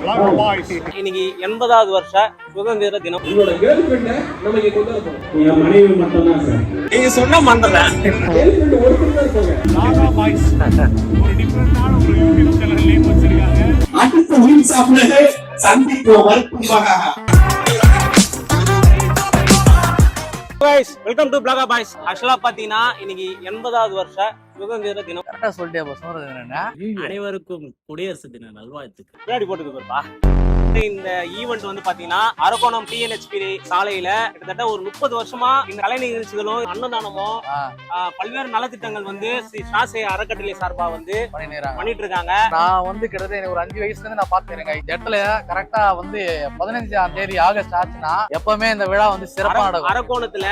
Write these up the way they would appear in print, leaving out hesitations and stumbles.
இன்னைக்கு 80வது வருஷ சுதந்திர தினம். மனைவி மட்டும்தான் சார். நீங்க சொன்ன மறந்துட்டேன். வெல்கம் டு பிளாகா பாய்ஸ். ஆக்சுவலா பாத்தீங்கன்னா இன்னைக்கு 80வது வருஷ சுதந்திர தினம். கரெக்டா சொல்லிட்டேன். அனைவருக்கும் குடியரசு தின நல்வாழ்த்துக்கள். பின்னாடி போட்டுக்கு போறப்பா. இந்த ஈவெண்ட் வந்து பாத்தீங்கன்னா அரக்கோணம் TNHP சாலையில கிட்டத்தட்ட ஒரு 30 வருஷமா இந்த கலை நிகழ்ச்சிகளும் அன்னதானமும் பல்வேறு நலத்திட்டங்கள் வந்து ஸ்ரீ சாசை அறக்கட்டளை சார்பா வந்து பண்ணிட்டு இருக்காங்க. நான் வந்து கிட்டத்தட்ட எனக்கு ஒரு 5 வயசுல இருந்து நான் பாத்துக்கிறேங்க. இந்த இடத்துல கரெக்டா வந்து 15ஆம் தேதி ஆகஸ்ட் ஆச்சுன்னா எப்பவுமே இந்த விழா வந்து சிறப்பா நடக்கும். அரக்கோணத்துல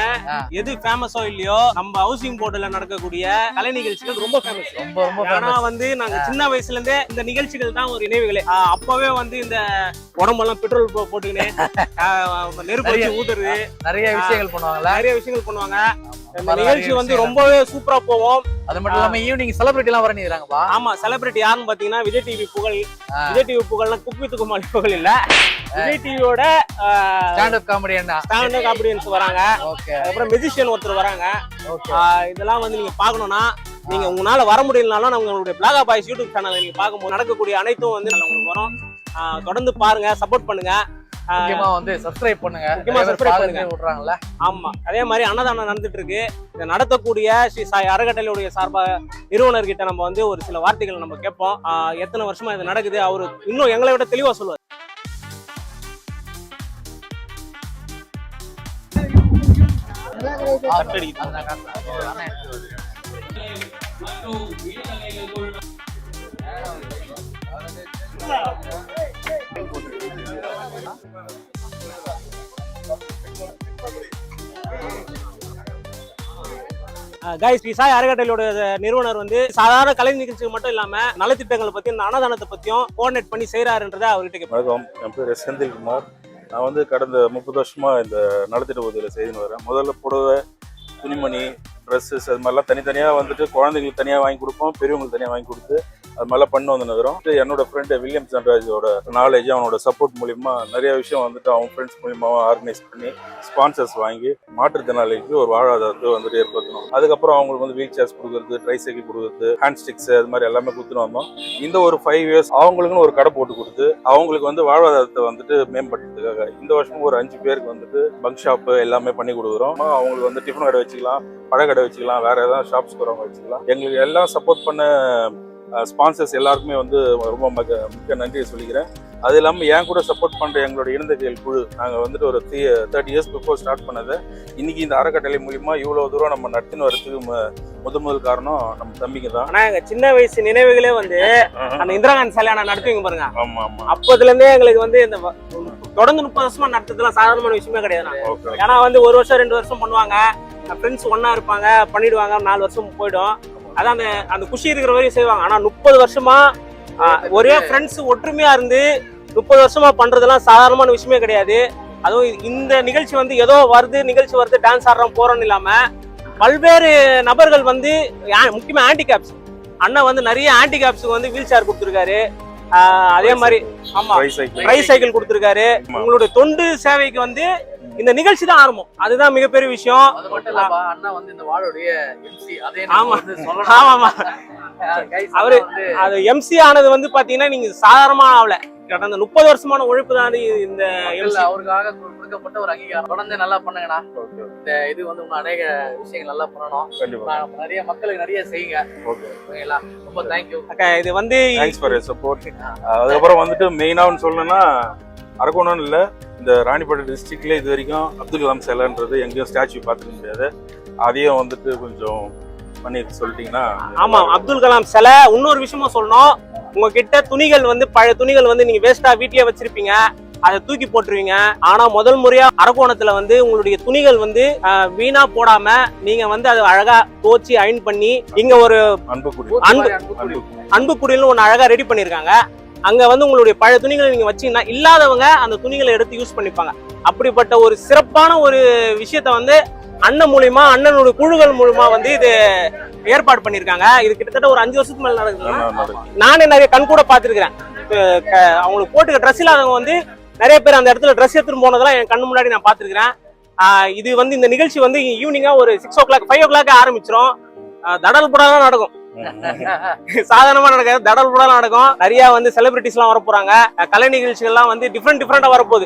எது ஃபேமஸோ இல்லையோ நம்ம ஹவுசிங் போர்டுல நடக்கக்கூடிய கலை நிகழ்ச்சிகள் ரொம்ப ஃபேமஸ். ரொம்ப ஆனா வந்து நாங்க சின்ன வயசுல இருந்தே இந்த நிகழ்ச்சிகள் தான் ஒரு நினைவுகளே. அப்பவே வந்து இந்த உடம்பெல்லாம் பெட்ரோல் போட்டுக்கினே நெருப்பு வச்சு ஊதுறது நிறைய விஷயங்கள் பண்ணுவாங்க. இந்த நிகழ்ச்சி வந்து ரொம்பவே சூப்பரா போவோம். அது மட்டும் இல்லாம ஈவினிங் செலிபிரிட்டி எல்லாம் வரணிறாங்கப்பா. ஆமா, செலிபிரிட்டி யாருன்னு பாத்தீங்கன்னா விஜய் டிவி புகழ். விஜய் டிவி புகழ்னா குக் வித் குமாரி புகழ் இல்ல, விஜய் டிவியோட ஸ்டாண்டப் காமெடியன்ஸ் வராங்க. அப்புறம் மெஜிஷியன் ஒருத்தர் வராங்க. இதெல்லாம் வந்து நீங்க பாக்கணும்னா நீங்க உங்களால வர முடியலனாலும் நம்மளுடைய பிளாகா பாய்ஸ் யூடியூப் சேனல்ல நீங்க பார்க்கும்போது நடக்கக்கூடிய அனைத்தும் வந்து உங்களுக்கு வரும். தொடர்ந்து பாருங்க, சப்போர்ட் பண்ணுங்க. முக்கியமா வந்து சப்ஸ்கிரைப் பண்ணுங்க. விடுறாங்கல்ல. ஆமா, அதே மாதிரி அன்னதானம் நடந்துட்டு இருக்கு. இதை நடத்தக்கூடிய ஸ்ரீ சாய் அறக்கட்டளையுடைய சார்பா நிறுவனர்கிட்ட நம்ம வந்து ஒரு சில வார்த்தைகள் நம்ம கேட்போம். எத்தனை வருஷமா இது நடக்குது, அவரு இன்னும் எங்களை விட தெளிவா சொல்லுவார். ஸ்ரீ சாய் அறக்கட்டளையோட நிறுவனர் வந்து சாதாரண கலை நிகழ்ச்சிகள் மட்டும் இல்லாம நலத்திட்டங்களை பத்தி இந்த அன்னதானத்தை பத்தியும் கோஆர்டினேட் பண்ணி செய்யறாருன்றதை அவர்கிட்ட கேட்போம். என் பேர் செந்தில்குமார். நான் வந்து கடந்த 30 வருஷமா இந்த நலத்திட்ட உதவியில செய்துன்னு வரேன். முதல்ல புடவை, துணிமணி, ட்ரெஸ்ஸஸ் அது மாதிரிலாம் தனித்தனியாக வந்துட்டு குழந்தைங்களுக்கு தனியாக வாங்கி கொடுப்போம், பெரியவங்களுக்கு தனியாக வாங்கி கொடுத்து அது மாதிரிலாம் பண்ணி வந்துருக்கிறோம். என்னோட ஃப்ரெண்டு வில்லியம் சன்ராஜோட நாலேஜ், அவனோட சப்போர்ட் மூலிமா நிறைய விஷயம் வந்துட்டு அவன் ஃப்ரெண்ட்ஸ் மூலியமாக ஆர்கனைஸ் பண்ணி ஸ்பான்சர்ஸ் வாங்கி மாற்றுத்திறனாளிக்கு ஒரு வாழ்வாதாரத்தை வந்துட்டு ஏற்படுத்தணும். அதுக்கப்புறம் அவங்களுக்கு வந்து வீல் சேர்ஸ் கொடுக்குறது, ட்ரை சைக்கிள் கொடுக்குறது, ஹேண்ட் ஸ்டிக்ஸ் அது மாதிரி எல்லாமே கொடுத்துட்டு வந்தோம். இந்த ஒரு 5 இயர்ஸ் அவங்களுக்குன்னு ஒரு கடை போட்டு கொடுத்து அவங்களுக்கு வந்து வாழ்வாதாரத்தை வந்துட்டு மேம்படுத்துறதுக்காக இந்த வருஷம் ஒரு 5 பேருக்கு வந்துட்டு பங்க் ஷாப்பு எல்லாமே பண்ணி கொடுக்குறோம். அவங்களுக்கு வந்து டிஃபன் கடை வச்சுக்கலாம், பழ கடை வச்சுக்கலாம், வேற ஏதாவது ஷாப்ஸ் போறவங்க வச்சுக்கலாம். எங்களுக்கு எல்லாம் சப்போர்ட் பண்ண ஸ்பான்சர்ஸ் எல்லாருக்குமே வந்து ரொம்ப மிக்க நன்றியை சொல்லிக்கிறேன். அது இல்லாமல் என் கூட சப்போர்ட் பண்ணுற எங்களோட இணைந்தகைகள் குழு, நாங்கள் வந்துட்டு ஒரு 30 இயர்ஸ் பிஃபோர் ஸ்டார்ட் பண்ணது. இன்னைக்கு இந்த அறக்கட்டளை மூலிமா இவ்வளோ தூரம் நம்ம நடத்தின்னு வரதுக்கு முதல் காரணம் நம்ம தம்பிங்க தான். ஆனால் எங்கள் சின்ன வயசு நினைவுகளே வந்து அந்த இந்திரா காந்தி சிலையை நடத்துவீங்க பாருங்க. ஆமாம் ஆமாம். அப்போதுலேருந்தே எங்களுக்கு வந்து இந்த தொடர்ந்து 30 வருஷமா நடத்துறதுலாம் சாதாரணமான விஷயமே கிடையாது. ஏன்னா வந்து 1 வருஷம் 2 வருஷம் பண்ணுவாங்க, ஃப்ரெண்ட்ஸ் ஒன்னா இருப்பாங்க, பண்ணிடுவாங்க, 4 வருஷம் போயிடும். அதான் அந்த குஷி இருக்கிற வரையும் செய்வாங்க. ஆனா 30 வருஷமா ஒரே ஃப்ரெண்ட்ஸ் ஒற்றுமையா இருந்து 30 வருஷமா பண்றதெல்லாம் சாதாரணமான விஷயமே கிடையாது. அதுவும் இந்த நிகழ்ச்சி வந்து ஏதோ நிகழ்ச்சி வருது டான்ஸ் ஆடுறோம் போறோம்னு இல்லாம பல்வேறு நபர்கள் வந்து முக்கியமா ஹேண்டிகேப்ஸ் அண்ணன் வந்து நிறைய ஹேண்டிகேப்ஸுக்கு வந்து வீல் சேர் கொடுத்துருக்காரு. அதே மாதிரி ஆமா ட்ரை சைக்கிள் கொடுத்துருக்காரு. உங்களுடைய தொண்டு சேவைக்கு வந்து இந்த நிகழ்ச்சி தான் ஆரம்பம். அதுதான் மிகப்பெரிய விஷயம். அது மட்டும் இல்லப்பா, அண்ணா வந்து இந்த வாளுடைய MC அதே அவரு அது MC ஆனது வந்து பாத்தீங்கன்னா நீங்க சாதாரணமா ஆகல. கடந்த 30 வருஷமான உழைப்பு தான் இந்த அவருக்காக கொடுக்கப்பட்ட ஒரு அங்கீகாரம். தொடர்ந்து நல்லா பண்ணுங்கண்ணா. இந்த இது வந்து அநேக விஷயங்கள் நல்லா பண்ணணும். நிறைய மக்களுக்கு நிறைய செய்யுங்க. ஓகேங்களா? ரொம்ப தேங்க்யூ. இது வந்து தேங்க்ஸ் ஃபார் யுவர் சப்போர்ட். அதுக்கப்புறம் வந்துட்டு மெயினான்னு சொல்லணும்னா அரக்கோணம் இல்லை, இந்த ராணிப்பேட்டை டிஸ்ட்ரிக்ட்ல இது வரைக்கும் அப்துல் கலாம் சிலைன்றது எங்கேயும் ஸ்டாச்சு பார்த்துக்க முடியாது. அதையும் வந்துட்டு கொஞ்சம் பண்ணி சொல்லிட்டீங்கன்னா. ஆமா, அப்துல் கலாம் சிலை. இன்னொரு விஷயமா சொல்லணும், உங்ககிட்ட துணிகள் வந்து பழைய துணிகள் வந்து நீங்க வேஸ்டா வீட்லயே வச்சிருப்பீங்க, அதை தூக்கி போட்டுருவீங்க. ஆனா முதல் முறையா அரக்கோணத்துல வந்து உங்களுடைய துணிகள் வந்து வீணா போடாம நீங்க வந்து அதை அழகா தோச்சி அயன் பண்ணி இங்க ஒரு அன்பு குடில்னு ஒண்ணு அழகா ரெடி பண்ணிருக்காங்க. அங்க வந்து உங்களுடைய பழைய துணிகளை நீங்க வச்சீங்கன்னா இல்லாதவங்க அந்த துணிகளை எடுத்து யூஸ் பண்ணிப்பாங்க. அப்படிப்பட்ட ஒரு சிறப்பான ஒரு விஷயத்த வந்து அண்ணன் மூலியமா, அண்ணனுடைய குழுக்கள் மூலமா வந்து இது ஏற்பாடு பண்ணிருக்காங்க. இது கிட்டத்தட்ட ஒரு 5 வருஷத்துக்கு மேல நடக்குது. நானே நிறைய கண் கூட பாத்துருக்கிறேன். அவங்களுக்கு போட்டுக்க ட்ரெஸ் இல்லாதவங்க வந்து நிறைய பேர் அந்த இடத்துல ட்ரெஸ் எடுத்துட்டு போனதெல்லாம் என் கண்ணு முன்னாடி நான் பாத்துருக்கிறேன். இது வந்து இந்த நிகழ்ச்சி வந்து ஈவினிங்கா ஒரு 6 o'clock 5 o'clock ஆரம்பிச்சிரும். தடல் புடலாம் நடக்கும். சாதாரணமா நடக்காது, தடல் புடலாம் நடக்கும். நிறைய வந்து செலிபிரிட்டிஸ் எல்லாம் வர போறாங்க. கலை நிகழ்ச்சிகள் எல்லாம் வந்து டிஃப்ரெண்டா வரப்போகுது.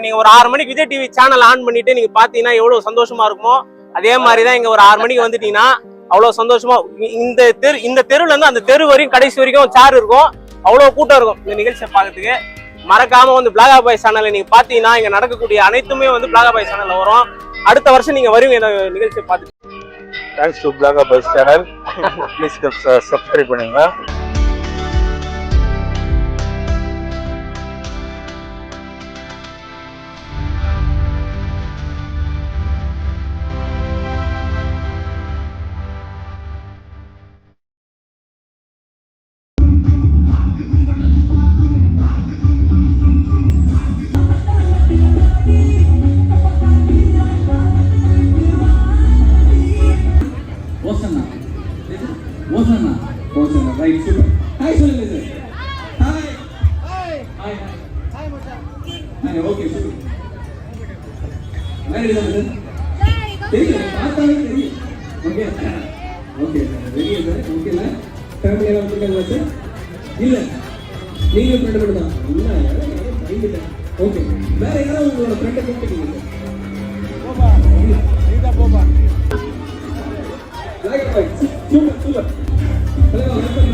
நீங்க ஒரு 6 மணிக்கு விஜய் டிவி சேனல் ஆன் பண்ணிட்டு நீங்க பாத்தீங்கன்னா எவ்வளவு சந்தோஷமா இருக்குமோ அதே மாதிரிதான் இங்க ஒரு 6 மணிக்கு வந்துட்டீங்கன்னா அவ்வளவு சந்தோஷமா இந்த தெருவுல இருந்து அந்த தெரு வரையும் கடைசி வரைக்கும் சேர் இருக்கும். அவ்வளவு கூட்டம் இருக்கும் இந்த நிகழ்ச்சியை பாக்கிறதுக்கு. மறக்காம வந்து பிளாகா பாய் சேனல்ல நீங்க பாத்தீங்கன்னா இங்க நடக்கக்கூடிய அனைத்துமே வந்து பிளாகா பாய் சேனல்ல வரும். அடுத்த வருஷம் நீங்க வருவீங்க இந்த நிகழ்ச்சியை பார்த்து. தேங்க்ஸ் டு பிளாகா பாய் சேனல். ப்ளீஸ் சப்ஸ்கிரைப் பண்ணுங்க. Right, super. Hi, சொல்லுங்க sir. Hi. Hi. Okay, super. Where is it? தெரியும், பார்த்தாலே தெரியும். Okay. Okay, very good. Okay ல ஃபேமிலி எல்லாம் வந்துருக்காங்க சார். இல்ல. நீங்க ஃப்ரெண்ட் மட்டும் தான். இல்ல, மைண்ட். ஓகே. வேற யாராவது உங்களோட ஃப்ரெண்ட் கூப்பிட்டீங்க சார்? போபா. நீதா Boba. Like right. Super. Hello, welcome.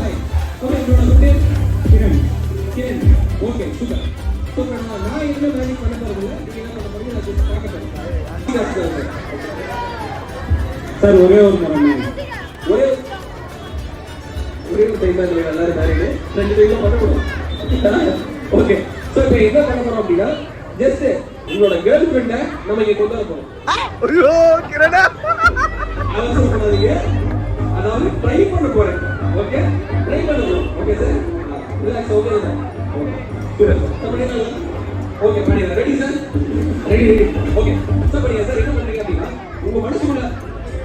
Right. Okay, okay, super. Super. நான் என்ன மேனேஜ் பண்ண போறதில்ல. நீங்க என்ன பண்ண போறீங்க நான் just பார்க்க போறேன். சார் ஒரே ஒரு டைம் தான் எல்லாரும் மேரேஜ் 2 டைம் பண்ணணும். ஓகே. சோ இப்போ என்ன பண்ண போறோம் அப்படினா ஜஸ்ட் உங்களோட கேர்ள் ஃப்ரெண்ட நம்ம இங்க கொண்டு வர போறோம். ஐயோ கிரணா. அவசரம் பண்ணாதீங்க. அதாவது ட்ரை பண்ண போறேன். ஓகே ட்ரை பண்ணுவோம். Okay sir relax. Okay sir. Okay பண்ணிடுங்க. Ready sir? Ready. Okay sir பண்ணிடுங்க சார். என்ன பண்றீங்க அப்படின்னா உங்க மனசுக்குள்ள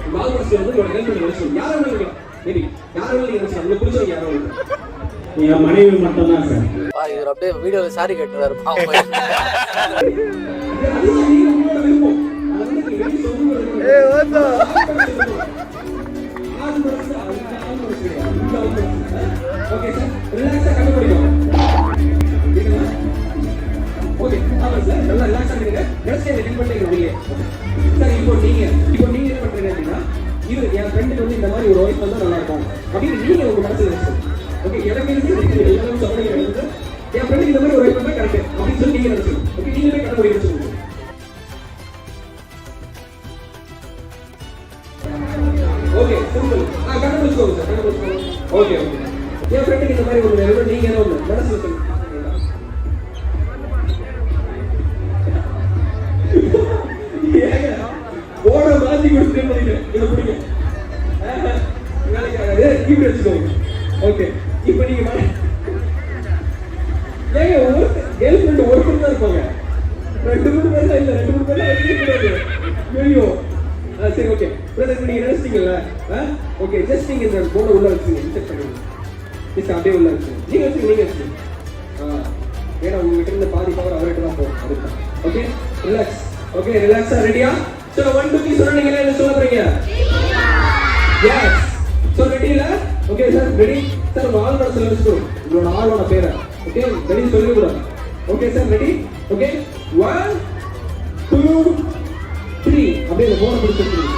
உங்க மனசுல வந்து ஒரு ஹெல்ப் பண்ணி வச்சுக்கோங்க. யாரும் இருக்கலாம். மேபி யாரும் நீங்க நினைச்சா உங்களுக்கு பிடிச்சவங்க யாரும் இருக்கலாம். நீங்க மனைவி மட்டும் தான் சார். இவர் அப்படியே வீடியோல சாரி கேட்டுறாரு. ஏய் வாடா. ஓகே சார் ரிலாக்ஸா கண்டுபிடிங்க. ஓகே சார் நல்லா ரிலாக்ஸா இருங்க. ஜஸ்ட் இந்த டிம் பண்ணிங்க வெளியே. சார் இப்போ நீங்க என்ன பண்றீங்க அப்படின்னா இது என் ஃப்ரெண்டுக்கு வந்து இந்த மாதிரி ஒரு வாய்ஸ் வந்தா நல்லா இருக்கும் அப்படின்னு நீங்க உங்க மனசுல நினைச்சு. ஓகே எனக்கு எல்லாரும் சொல்றீங்க என் ஃப்ரெண்டுக்கு இந்த மாதிரி ஒரு வாய்ஸ் வந்தா கரெக்ட் அப்படின்னு சொல்லி நீங்க நினைச்சு. ஓகே நீங்களே கண்டுபிடிங்க. Okay simple. கண்டுபிடிச்சுக்கோங்க சார். கண்டுபிடிச்சுக்கோங்க. ஓகே என் ஃப்ரெண்டுக்கு இந்த மாதிரி ஒரு நிலைமை நீங்க என்ன ஒன்று மனசுல சொல்லுங்க. ஓட மாத்தி கொடுத்துட்டு போறீங்க. இதை பிடிங்க. வேலைக்கு ஆகாது. இப்படி வச்சுக்கோங்க. ஓகே இப்போ நீங்க ஏங்க ஒரு கேர்ள் ஃப்ரெண்ட் ஒருத்தர் தான் இருப்பாங்க. 2-3 பேர் இல்ல 2-3 பேர் இருக்கக்கூடாது. ஐயோ சரி ஓகே பிரதர் நீங்க நினைச்சிட்டீங்கல்ல. ஓகே ஜஸ்ட் நீங்க இந்த போர்டை உள்ள வச்சுங்க. இன்செக்ட் பண்ணுங்க. ஜஸ்ட் அப்படியே உள்ள வச்சுங்க. நீங்க வச்சுங்க. ஏன்னா உங்ககிட்ட இருந்த பாதி பவர் அவர்கிட்ட தான் போகும். அதுதான். Okay relax. ஓகே ரிலாக்ஸா ரெடியா? சோ 1 2 3 சொன்னீங்க என்ன சொல்ல போறீங்க? எஸ். சோ ரெடில? Okay sir ready. சார் ஆளோட சொல்லுங்க. உங்களோட ஆளோட பேரை. ஓகே ரெடி சொல்லுங்க கூட. Okay sir ready. ஓகே 1 2 3 அப்படியே இந்த போனை பிடிச்சிருக்கீங்க.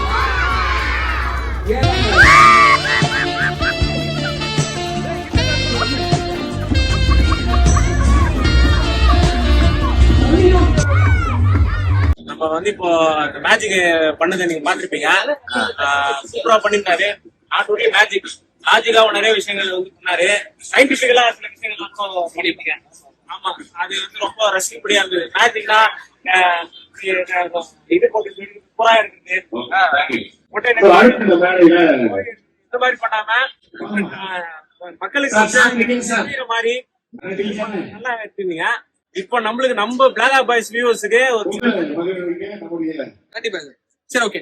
நம்ம வந்து இப்போ மேஜிக் பண்ணதை நீங்க பாத்திருப்பீங்க. சூப்பரா பண்ணிருக்காரு. நாட் ஒன்லி மேஜிக், லாஜிக்காவும் நிறைய விஷயங்கள் வந்து பண்ணாரு. சயின்டிபிக்கலா சில விஷயங்கள் பண்ணிருக்கீங்க. ஆமா அது வந்து ரொம்ப ரசிக்கப்படியா இருந்தது. மேஜிக்னா இது போட்டு சூப்பரா இருக்குது. இந்த மாதிரி பண்ணாம மக்களுக்கு மாதிரி நல்லா எடுத்துருந்தீங்க. இப்போ நம்மளுக்கு நம்ம பிளாகா பாய்ஸ் வியூவர்ஸ்க்கு கண்டிப்பா சரி ஓகே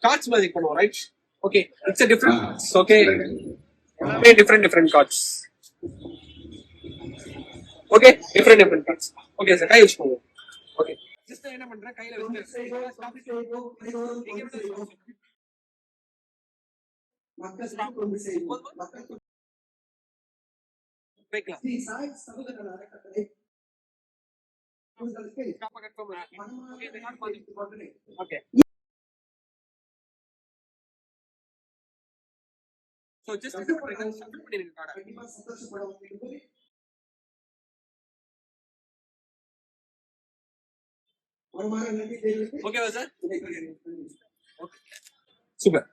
கார்ட்ஸ் மேஜிக் பண்ணுவோம் right. Okay it's a different okay different cards. Okay, different parts. Okay sir, கை வச்சுக்கோங்க. ஓகே, ஜஸ்ட் என்ன பண்றேன், கையில வச்சு வைக்கலாம். ஓகே, சோ ஜஸ்ட் சப்மிட் பண்ணிருங்க கார்டை. ஓகேவா sir? Okay, super.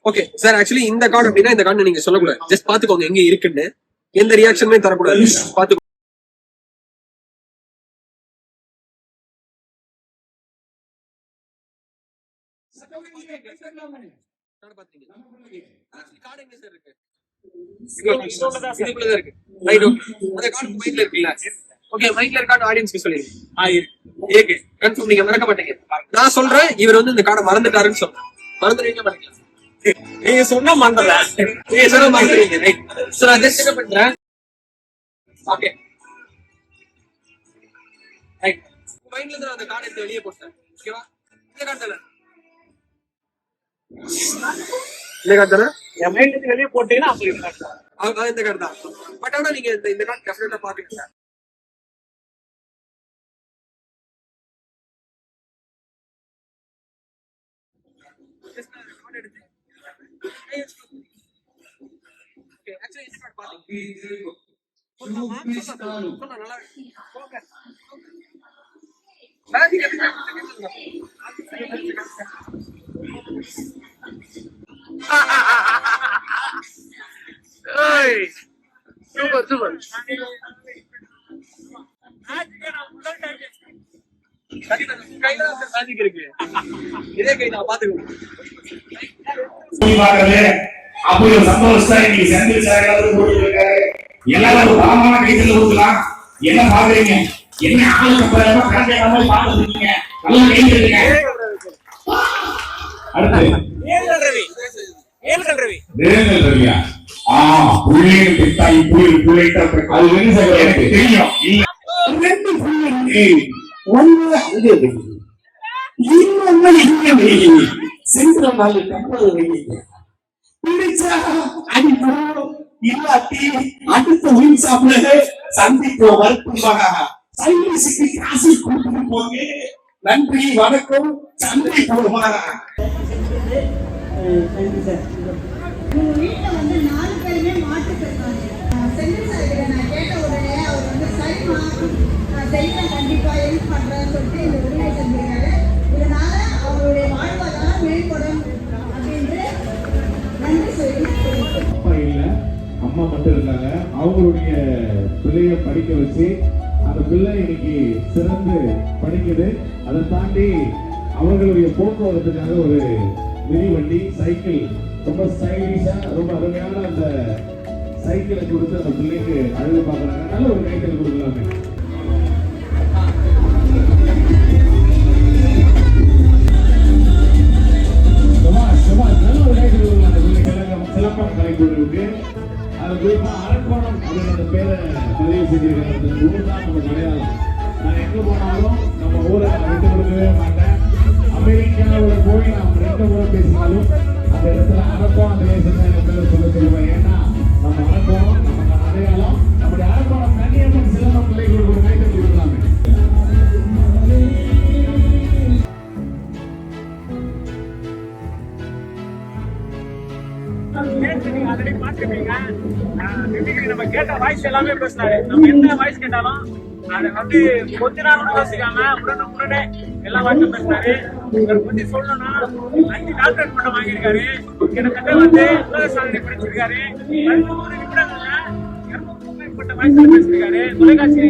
Okay sir, actually இந்த கார்டு அப்படின்னா இந்த கார்டு நீங்க சொல்லக்கூடாது, ஜஸ்ட் பாத்துக்கோங்க எங்க இருக்குன்னு, எந்த ரியாக்ஷனுமே தரக்கூடாது, பாத்துக்கோங்க. மறக்க மாட்டீங்க. நான் சொல்றேன், இவர் வந்து இந்த கார்டை மறந்துட்டாருன்னு சொல்றேன். மறந்துடுவீங்க மாட்டீங்க. நீங்க சொன்னா மறந்துடுறேன், நீங்க சொன்னா மறந்துடுவீங்க. ரைட், சோ நான் ஜஸ்ட் என்ன பண்றேன். ஓகே, ரைட், மைண்ட்ல இருந்து அந்த கார்டை எடுத்து வெளியே போட்டேன். ஓகேவா? இந்த கார்டு தானே, இந்த கார்டு தானே என் மைண்ட்ல இருந்து வெளியே போட்டீங்கன்னா அப்படி இந்த கார்டு தான். பட் ஆனா நீங்க இந்த கார்டு டெஃபினட்டா பாத்துக்கீங்க. Super super. இதே கை நான் பாத்துக்கணும். அப்படி ஒரு சந்தோஷத்தை இன்னைக்கு செந்தில் சார் எல்லாரும் ஒரு பலமான கைத்துல கொடுக்கலாம். என்ன பாக்குறீங்க, என்ன ஆளுக்கு மாதிரி பாத்துருக்கீங்க, நல்லா கைங்க. அடுத்து வேங்கல் ரவியா? புள்ளின்னு பித்தா புள்ளிட்ட அது எனக்கு தெரியும். இல்ல, ரெண்டு புள்ளி ஒண்ணு அங்கே வைங்க, இன்னொன்னு இங்க வைங்க, சென்ற நாள் கப்பல் வைங்க. பிடிச்சா அடிப்போம், இல்லாட்டி அடுத்த உயிர் சாப்பிட சந்திப்போம். வருத்தமாக சைவீசுக்கு காசு கொடுத்துட்டு போங்க. நன்றி, வணக்கம், சந்திப்போமா. உங்க வீட்டுல வந்து 4 பேருமே மாட்டுத்திறனாளி. செந்தில் சார் நான் கேட்ட உடனே அவர் வந்து சரிமா நான் செய்வேன், கண்டிப்பா ஹெல்ப் பண்றேன்னு சொல்லிட்டு இந்த உரிமை செஞ்சிருக்காரு. இதனால அவருடைய வாழ்வாதாரம் மேம்படும் அப்படின்ட்டு நன்றி சொல்லி. அப்பா இல்ல, அம்மா மட்டும் இருக்காங்க. அவங்களுடைய பிள்ளைய படிக்க வச்சு அந்த பிள்ளை இன்னைக்கு சிறந்து படிக்குது. அதை தாண்டி அவர்களுடைய போக்குவரத்துக்காக ஒரு மிதிவண்டி, சைக்கிள், ரொம்ப ஸ்டைலிஷா ரொம்ப அருமையான அந்த சைக்கிளை கொடுத்து அந்த பிள்ளைக்கு அழகு பார்க்கறாங்க. நல்ல ஒரு கைத்தல் கொடுக்கலாமே. நல்ல ஒரு கைத்தல் கொடுக்கலாம் அந்த பிள்ளைக்கு. சிலம்பம் கலைக்குழுவுக்கு அது குறிப்பா அரக்கோணம் அப்படின்னு அந்த பேரை பதிவு செஞ்சிருக்காங்க. அந்த ஊர் தான் நம்ம அடையாளம். நான் எங்க போனாலும் நம்ம ஊரை விட்டு கொடுக்கவே மாட்டேன். அமெரிக்காவோட போய் நாம் 2 முறை பேசினாலும் அந்த இடத்துல அரக்கோணம் அந்த பேரை சொல்ல சொல்லுவேன். ஏன்னா நம்ம அரக்கோணம் நம்ம அடையாளம். நம்முடைய அரக்கோணம் கன்னியம்மன் சிலம்பம் பிள்ளைகளுக்கு ஒரு கைத்தல் கொடுக்கலாமே. ஆல்ரெடி பாத்துருப்பீங்க. நம்ம கேட்ட வாய்ஸ் எல்லாமே பேசினாரு. நம்ம என்ன வாய்ஸ் கேட்டாலும் அதை வந்து கொஞ்ச நாள் யோசிக்காம உடனே எல்லா வாய்ஸும் பேசினாரு. இவரை பத்தி சொல்லணும்னா 5 டாக்டரேட் பட்டம் வாங்கியிருக்காரு. கிட்டத்தட்ட வந்து உலக சாதனை படிச்சிருக்காரு. 11 நிமிடங்கள்ல 200க்கும் மேற்பட்ட வாய்ஸ்ல பேசியிருக்காரு. தொலைக்காட்சி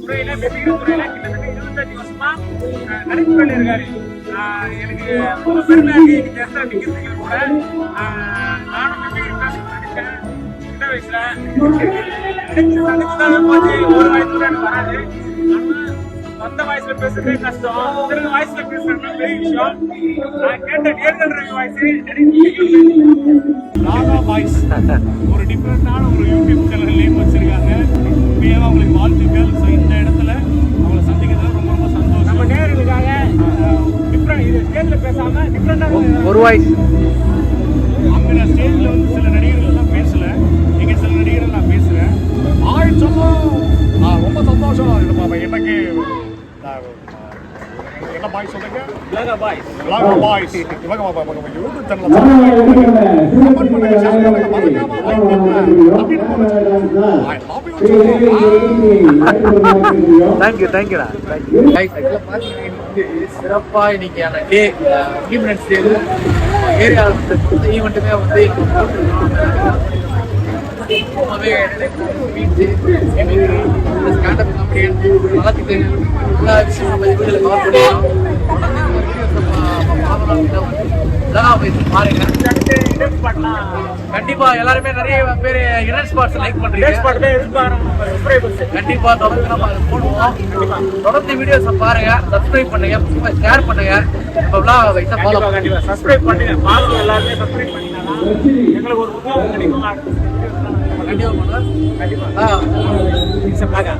துறையில வெற்றிகிற துறையில கிட்டத்தட்ட 25 வருஷமா நடைமுறையில் இருக்காரு. எனக்கு ரொம்ப பெருமையா இருக்கு. இன்னைக்கு எந்த நிக்கிறதுக்கு கூட நானும் நடிச்சேன் சின்ன வயசுல. ஒரு வயசுல எனக்கு வராது. சொந்த வாய்ஸ்ல பேசுறதே கஷ்டம். திரும்ப வாய்ஸ்ல பேசுறது பெரிய விஷயம். நான் கேட்ட வேங்கல் ரவி வாய்ஸ் நாகா வாய்ஸ் ஒரு டிஃபரெண்டான ஒரு யூடியூப் சேனல் நேம் வச்சிருக்காங்க. உண்மையாக அவங்களுக்கு வாழ்த்துக்கள். ஸோ இந்த இடத்துல அவங்களை சந்திக்கிறதுல ரொம்ப ரொம்ப சந்தோஷம். நம்ம நேயர்களுக்காக டிஃப்ரெண்ட் இது ஸ்டேஜில் பேசாமல் டிஃப்ரெண்டாக ஒரு வாய்ஸ் அங்கே நான் ஸ்டேஜில் வந்து சில நடிகர்கள்லாம் பேசலை, இங்கே சில நடிகர்கள் நான் பேசுகிறேன். ரொம்ப சந்தோஷம். எனக்கு என்ன பாய் சொல்லுங்க, பாய்ஸ் இவங்க யூடியூப் சேனல் தேங்க்யூடா. சிறப்பா இன்னைக்கான டே இண்டிபெண்டன்ஸ் டே ஏரியாவில் வந்து ஈவெண்ட்டுமே வந்து ஸ்டாண்டப் காமெடியன் வளர்த்துட்டு எல்லா விஷயம் நம்ம வீட்டில் கவர் பண்ணிடுறோம். கண்டிப்பா எல்லாருமே நிறைய பேர் இன்டர் ஸ்பாட்ஸ் லைக் பண்றீங்க. கண்டிப்பா தொடர்ந்து நம்ம அதை போடுவோம். தொடர்ந்து வீடியோஸ் பாருங்க, சப்ஸ்கிரைப் பண்ணுங்க, ஷேர் பண்ணுங்க. கண்டிப்பா சப்ஸ்கிரைப் பண்ணுங்க, பாருங்க எல்லாருமே சப்ஸ்கிரைப் பண்ணீங்கன்னா எங்களுக்கு ஒரு உதவி கிடைக்கும். கண்டிப்பா கண்டிப்பா